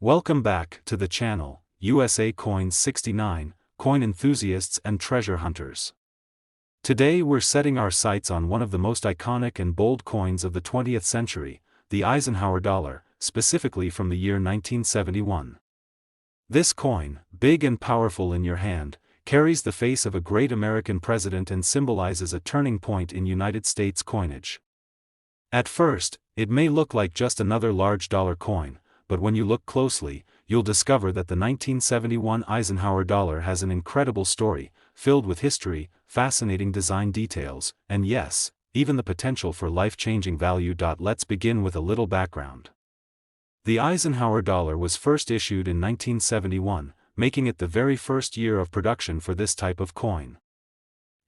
Welcome back to the channel, USA Coins 69, coin enthusiasts and treasure hunters. Today we're setting our sights on one of the most iconic and bold coins of the 20th century, the Eisenhower Dollar, specifically from the year 1971. This coin, big and powerful in your hand, carries the face of a great American president and symbolizes a turning point in United States coinage. At first, it may look like just another large dollar coin, but when you look closely, you'll discover that the 1971 Eisenhower Dollar has an incredible story, filled with history, fascinating design details, and yes, even the potential for life-changing value. Let's begin with a little background. The Eisenhower Dollar was first issued in 1971, making it the very first year of production for this type of coin.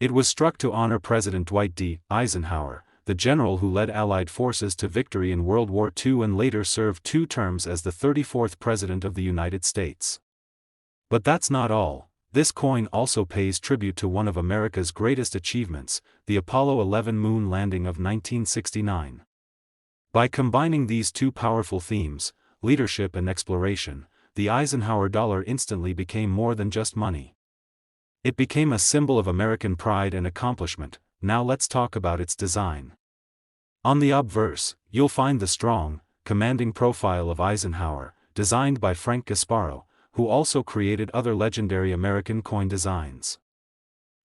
It was struck to honor President Dwight D. Eisenhower, the general who led Allied forces to victory in World War II and later served 2 terms as the 34th President of the United States. But that's not all. This coin also pays tribute to one of America's greatest achievements, the Apollo 11 moon landing of 1969. By combining these two powerful themes, leadership and exploration, the Eisenhower Dollar instantly became more than just money. It became a symbol of American pride and accomplishment. Now let's talk about its design. On the obverse, you'll find the strong, commanding profile of Eisenhower, designed by Frank Gasparo, who also created other legendary American coin designs.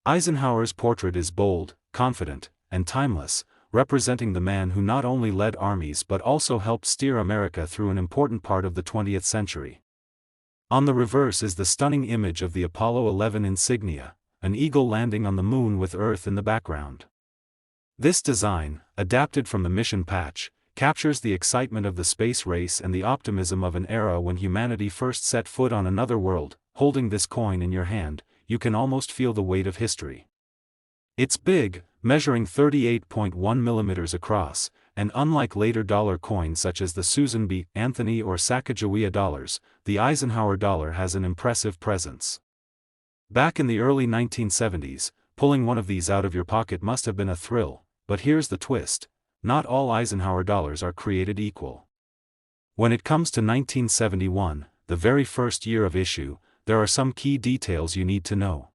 Eisenhower's portrait is bold, confident, and timeless, representing the man who not only led armies but also helped steer America through an important part of the 20th century. On the reverse is the stunning image of the Apollo 11 insignia, an eagle landing on the moon with Earth in the background. This design, adapted from the mission patch, captures the excitement of the space race and the optimism of an era when humanity first set foot on another world. Holding this coin in your hand, you can almost feel the weight of history. It's big, measuring 38.1 millimeters across, and unlike later dollar coins such as the Susan B. Anthony or Sacagawea dollars, the Eisenhower Dollar has an impressive presence. Back in the early 1970s, pulling one of these out of your pocket must have been a thrill, but here's the twist: not all Eisenhower dollars are created equal. When it comes to 1971, the very first year of issue, there are some key details you need to know.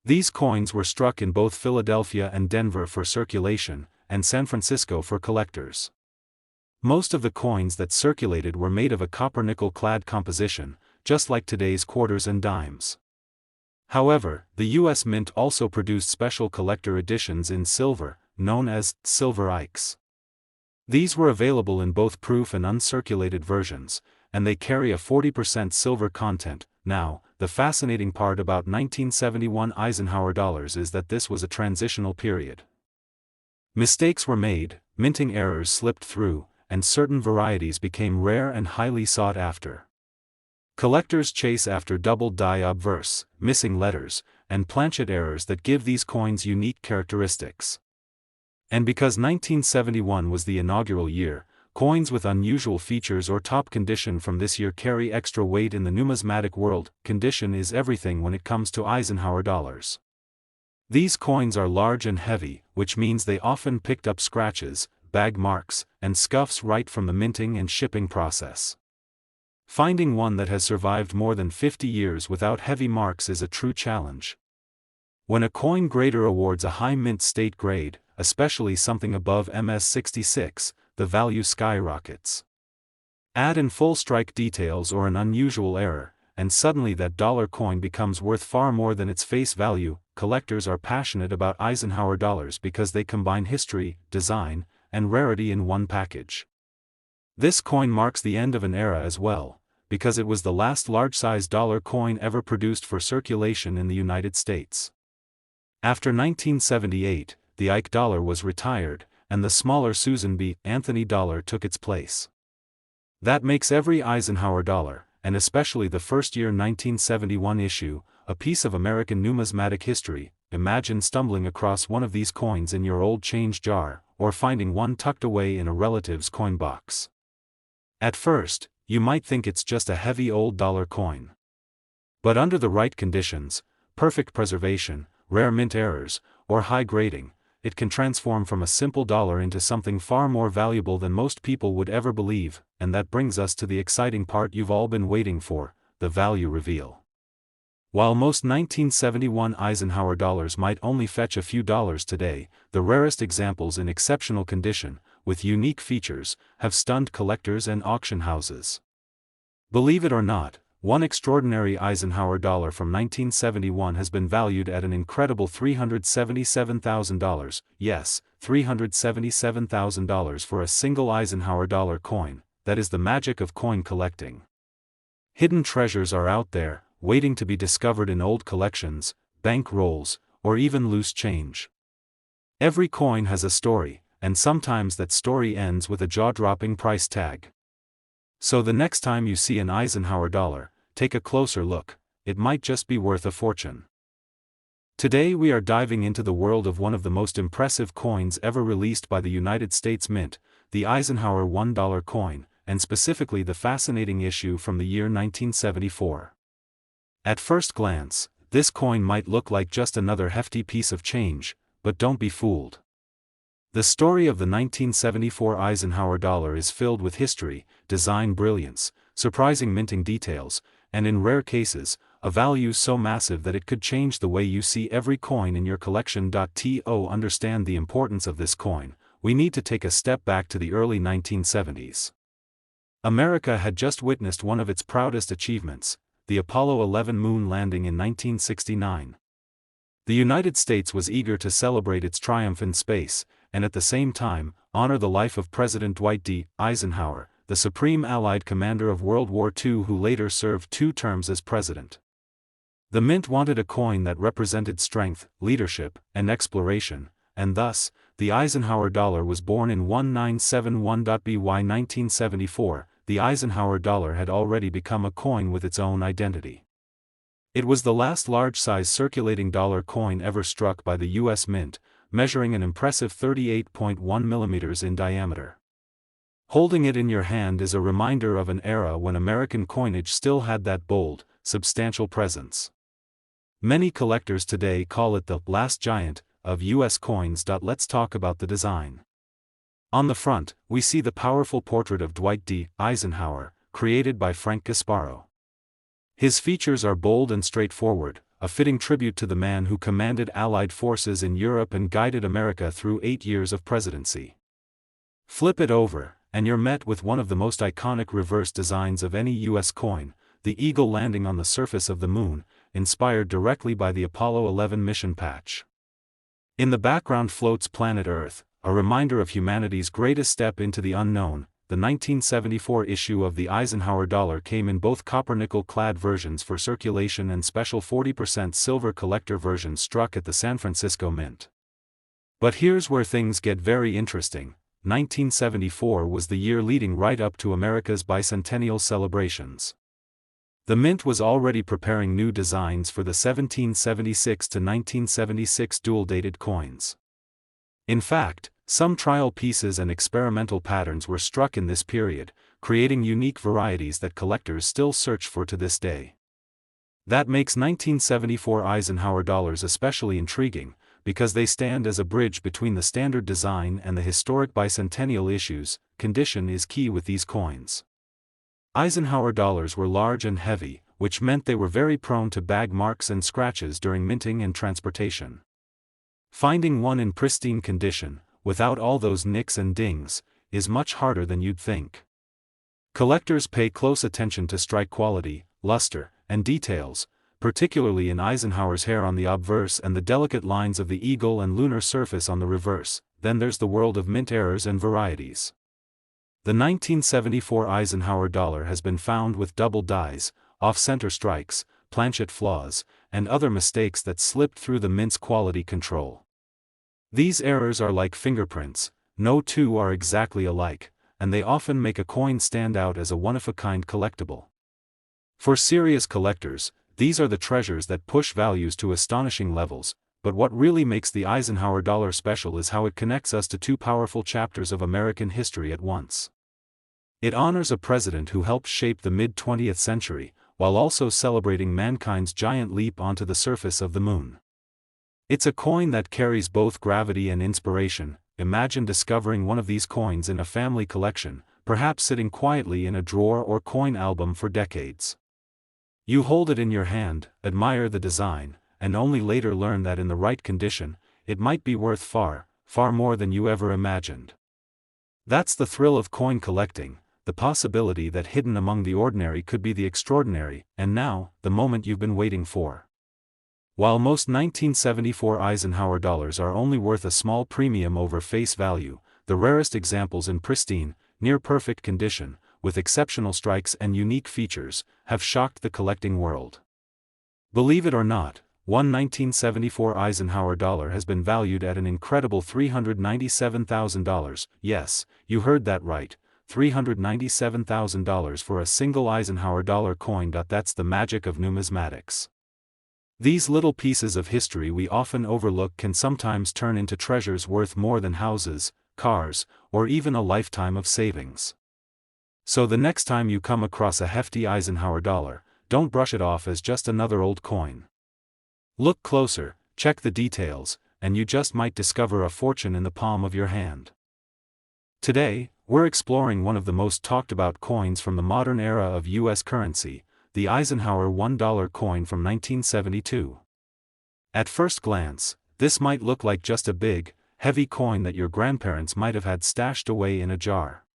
These coins were struck in both Philadelphia and Denver for circulation, and San Francisco for collectors. Most of the coins that circulated were made of a copper-nickel clad composition, just like today's quarters and dimes. However, the U.S. Mint also produced special collector editions in silver, known as Silver Ikes. These were available in both proof and uncirculated versions, and they carry a 40% silver content. Now, the fascinating part about 1971 Eisenhower dollars is that this was a transitional period. Mistakes were made, minting errors slipped through, and certain varieties became rare and highly sought after. Collectors chase after doubled die obverse, missing letters, and planchet errors that give these coins unique characteristics. And because 1971 was the inaugural year, coins with unusual features or top condition from this year carry extra weight in the numismatic world. Condition is everything when it comes to Eisenhower dollars. These coins are large and heavy, which means they often picked up scratches, bag marks, and scuffs right from the minting and shipping process. Finding one that has survived more than 50 years without heavy marks is a true challenge. When a coin grader awards a high mint state grade, especially something above MS66, the value skyrockets. Add in full strike details or an unusual error, and suddenly that dollar coin becomes worth far more than its face value. Collectors are passionate about Eisenhower dollars because they combine history, design, and rarity in one package. This coin marks the end of an era as well, because it was the last large-size dollar coin ever produced for circulation in the United States. After 1978, the Ike dollar was retired, and the smaller Susan B. Anthony dollar took its place. That makes every Eisenhower dollar, and especially the first-year 1971 issue, a piece of American numismatic history. Imagine stumbling across one of these coins in your old change jar, or finding one tucked away in a relative's coin box. At first, you might think it's just a heavy old dollar coin. But under the right conditions, perfect preservation, rare mint errors, or high grading, it can transform from a simple dollar into something far more valuable than most people would ever believe, and that brings us to the exciting part you've all been waiting for, the value reveal. While most 1971 Eisenhower dollars might only fetch a few dollars today, the rarest examples in exceptional condition, with unique features, have stunned collectors and auction houses. Believe it or not, one extraordinary Eisenhower dollar from 1971 has been valued at an incredible $377,000, yes, $377,000 for a single Eisenhower dollar coin. That is the magic of coin collecting. Hidden treasures are out there, waiting to be discovered in old collections, bank rolls, or even loose change. Every coin has a story, and sometimes that story ends with a jaw-dropping price tag. So the next time you see an Eisenhower dollar, take a closer look, it might just be worth a fortune. Today we are diving into the world of one of the most impressive coins ever released by the United States Mint, the Eisenhower $1 coin, and specifically the fascinating issue from the year 1974. At first glance, this coin might look like just another hefty piece of change, but don't be fooled. The story of the 1974 Eisenhower dollar is filled with history, design brilliance, surprising minting details, and in rare cases, a value so massive that it could change the way you see every coin in your collection. To understand the importance of this coin, we need to take a step back to the early 1970s. America had just witnessed one of its proudest achievements, the Apollo 11 moon landing in 1969. The United States was eager to celebrate its triumph in space, and at the same time, honor the life of President Dwight D. Eisenhower, the Supreme Allied Commander of World War II who later served 2 terms as president. The Mint wanted a coin that represented strength, leadership, and exploration, and thus, the Eisenhower dollar was born in 1971. By 1974, the Eisenhower dollar had already become a coin with its own identity. It was the last large-size circulating dollar coin ever struck by the U.S. Mint, measuring an impressive 38.1 mm in diameter. Holding it in your hand is a reminder of an era when American coinage still had that bold, substantial presence. Many collectors today call it the last giant of U.S. coins. Let's talk about the design. On the front, we see the powerful portrait of Dwight D. Eisenhower, created by Frank Gasparo. His features are bold and straightforward, a fitting tribute to the man who commanded Allied forces in Europe and guided America through 8 years of presidency. Flip it over, and you're met with one of the most iconic reverse designs of any U.S. coin, the eagle landing on the surface of the moon, inspired directly by the Apollo 11 mission patch. In the background floats planet Earth, a reminder of humanity's greatest step into the unknown. The 1974 issue of the Eisenhower dollar came in both copper-nickel-clad versions for circulation and special 40% silver collector versions struck at the San Francisco Mint. But here's where things get very interesting. 1974 was the year leading right up to America's bicentennial celebrations. The Mint was already preparing new designs for the 1776 to 1976 dual-dated coins. In fact, some trial pieces and experimental patterns were struck in this period, creating unique varieties that collectors still search for to this day. That makes 1974 Eisenhower dollars especially intriguing, because they stand as a bridge between the standard design and the historic bicentennial issues. Condition is key with these coins. Eisenhower dollars were large and heavy, which meant they were very prone to bag marks and scratches during minting and transportation. Finding one in pristine condition, without all those nicks and dings, is much harder than you'd think. Collectors pay close attention to strike quality, luster, and details, particularly in Eisenhower's hair on the obverse and the delicate lines of the eagle and lunar surface on the reverse. Then there's the world of mint errors and varieties. The 1974 Eisenhower dollar has been found with double dies, off-center strikes, planchet flaws, and other mistakes that slipped through the mint's quality control. These errors are like fingerprints, no two are exactly alike, and they often make a coin stand out as a one-of-a-kind collectible. For serious collectors, these are the treasures that push values to astonishing levels, but what really makes the Eisenhower dollar special is how it connects us to 2 powerful chapters of American history at once. It honors a president who helped shape the mid-20th century, while also celebrating mankind's giant leap onto the surface of the moon. It's a coin that carries both gravity and inspiration. Imagine discovering one of these coins in a family collection, perhaps sitting quietly in a drawer or coin album for decades. You hold it in your hand, admire the design, and only later learn that in the right condition, it might be worth far, far more than you ever imagined. That's the thrill of coin collecting, the possibility that hidden among the ordinary could be the extraordinary, and now, the moment you've been waiting for. While most 1974 Eisenhower dollars are only worth a small premium over face value, the rarest examples in pristine, near-perfect condition, with exceptional strikes and unique features, have shocked the collecting world. Believe it or not, one 1974 Eisenhower dollar has been valued at an incredible $397,000, yes, you heard that right, $397,000 for a single Eisenhower dollar coin. That's the magic of numismatics. These little pieces of history we often overlook can sometimes turn into treasures worth more than houses, cars, or even a lifetime of savings. So the next time you come across a hefty Eisenhower dollar, don't brush it off as just another old coin. Look closer, check the details, and you just might discover a fortune in the palm of your hand. Today, we're exploring one of the most talked about coins from the modern era of U.S. currency, the Eisenhower $1 coin from 1972. At first glance, this might look like just a big, heavy coin that your grandparents might have had stashed away in a jar.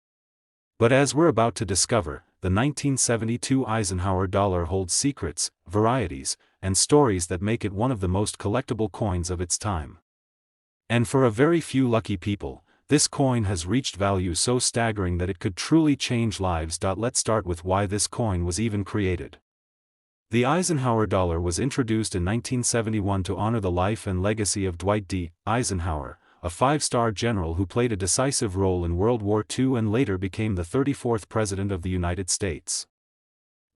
But as we're about to discover, the 1972 Eisenhower dollar holds secrets, varieties, and stories that make it one of the most collectible coins of its time. And for a very few lucky people, this coin has reached value so staggering that it could truly change lives. Let's start with why this coin was even created. The Eisenhower dollar was introduced in 1971 to honor the life and legacy of Dwight D. Eisenhower, a five-star general who played a decisive role in World War II and later became the 34th President of the United States.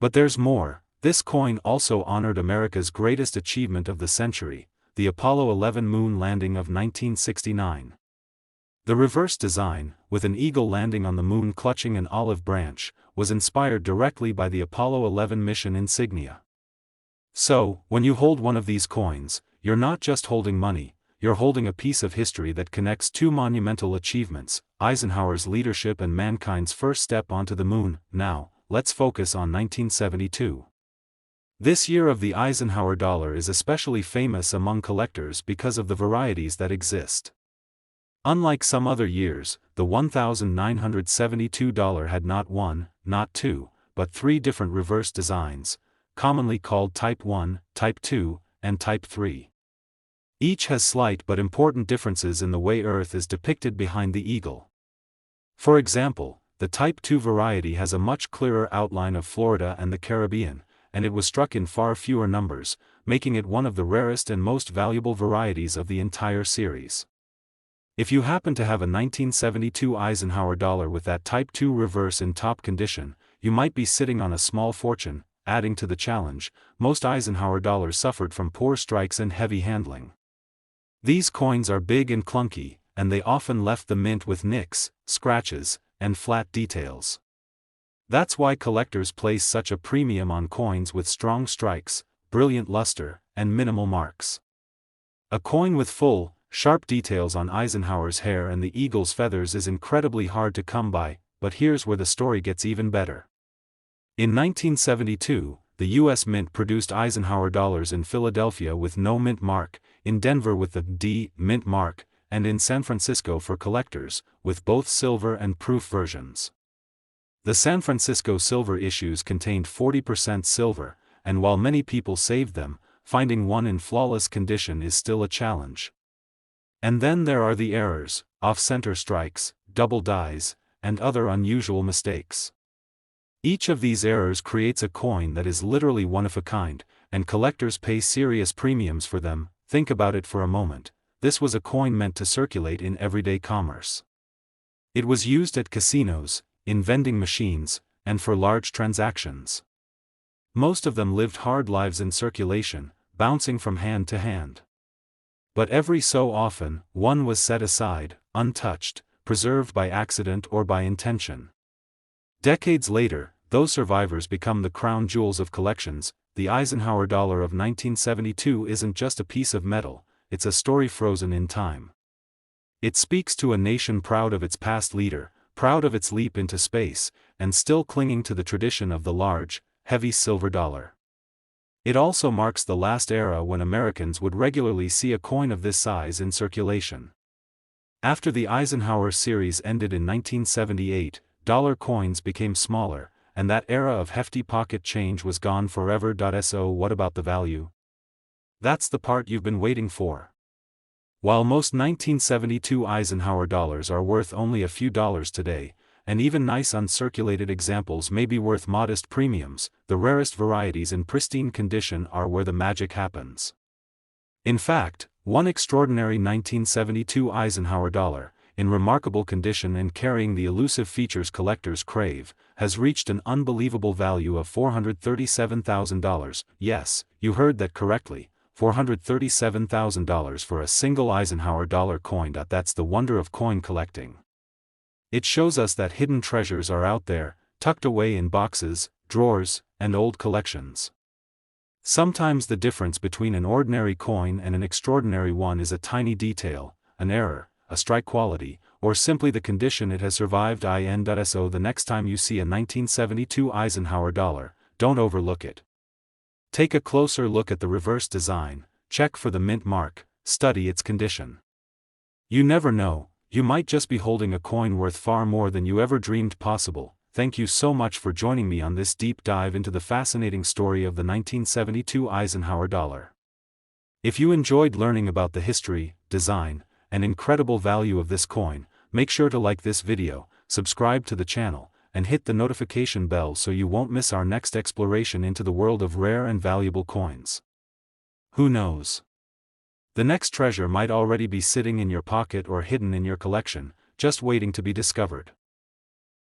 But there's more. This coin also honored America's greatest achievement of the century, the Apollo 11 moon landing of 1969. The reverse design, with an eagle landing on the moon clutching an olive branch, was inspired directly by the Apollo 11 mission insignia. So, when you hold one of these coins, you're not just holding money, you're holding a piece of history that connects two monumental achievements, Eisenhower's leadership and mankind's first step onto the moon. Now, let's focus on 1972. This year of the Eisenhower dollar is especially famous among collectors because of the varieties that exist. Unlike some other years, the $1,972 had not one, not two, but three different reverse designs, commonly called Type 1, Type 2, and Type 3. Each has slight but important differences in the way Earth is depicted behind the eagle. For example, the Type 2 variety has a much clearer outline of Florida and the Caribbean, and it was struck in far fewer numbers, making it one of the rarest and most valuable varieties of the entire series. If you happen to have a 1972 Eisenhower dollar with that Type 2 reverse in top condition, you might be sitting on a small fortune. Adding to the challenge, most Eisenhower dollars suffered from poor strikes and heavy handling. These coins are big and clunky, and they often left the mint with nicks, scratches, and flat details. That's why collectors place such a premium on coins with strong strikes, brilliant luster, and minimal marks. A coin with full, sharp details on Eisenhower's hair and the eagle's feathers is incredibly hard to come by, but here's where the story gets even better. In 1972, the U.S. Mint produced Eisenhower dollars in Philadelphia with no mint mark, in Denver with the D mint mark, and in San Francisco for collectors, with both silver and proof versions. The San Francisco silver issues contained 40% silver, and while many people saved them, finding one in flawless condition is still a challenge. And then there are the errors, off-center strikes, double dies, and other unusual mistakes. Each of these errors creates a coin that is literally one of a kind, and collectors pay serious premiums for them. Think about it for a moment. This was a coin meant to circulate in everyday commerce. It was used at casinos, in vending machines, and for large transactions. Most of them lived hard lives in circulation, bouncing from hand to hand. But every so often, one was set aside, untouched, preserved by accident or by intention. Decades later, those survivors become the crown jewels of collections. The Eisenhower dollar of 1972 isn't just a piece of metal, it's a story frozen in time. It speaks to a nation proud of its past leader, proud of its leap into space, and still clinging to the tradition of the large, heavy silver dollar. It also marks the last era when Americans would regularly see a coin of this size in circulation. After the Eisenhower series ended in 1978, dollar coins became smaller, and that era of hefty pocket change was gone forever. So what about the value? That's the part you've been waiting for. While most 1972 Eisenhower dollars are worth only a few dollars today, and even nice uncirculated examples may be worth modest premiums, the rarest varieties in pristine condition are where the magic happens. In fact, one extraordinary 1972 Eisenhower dollar, in remarkable condition and carrying the elusive features collectors crave, has reached an unbelievable value of $437,000. Yes, you heard that correctly. $437,000 for a single Eisenhower dollar coin. That's the wonder of coin collecting. It shows us that hidden treasures are out there, tucked away in boxes, drawers, and old collections. Sometimes the difference between an ordinary coin and an extraordinary one is a tiny detail, an error, a strike quality, or simply the condition it has survived. So the next time you see a 1972 Eisenhower dollar, don't overlook it. Take a closer look at the reverse design, check for the mint mark, study its condition. You never know, you might just be holding a coin worth far more than you ever dreamed possible. Thank you so much for joining me on this deep dive into the fascinating story of the 1972 Eisenhower dollar. If you enjoyed learning about the history, design, and incredible value of this coin, make sure to like this video, subscribe to the channel, and hit the notification bell so you won't miss our next exploration into the world of rare and valuable coins. Who knows? The next treasure might already be sitting in your pocket or hidden in your collection, just waiting to be discovered.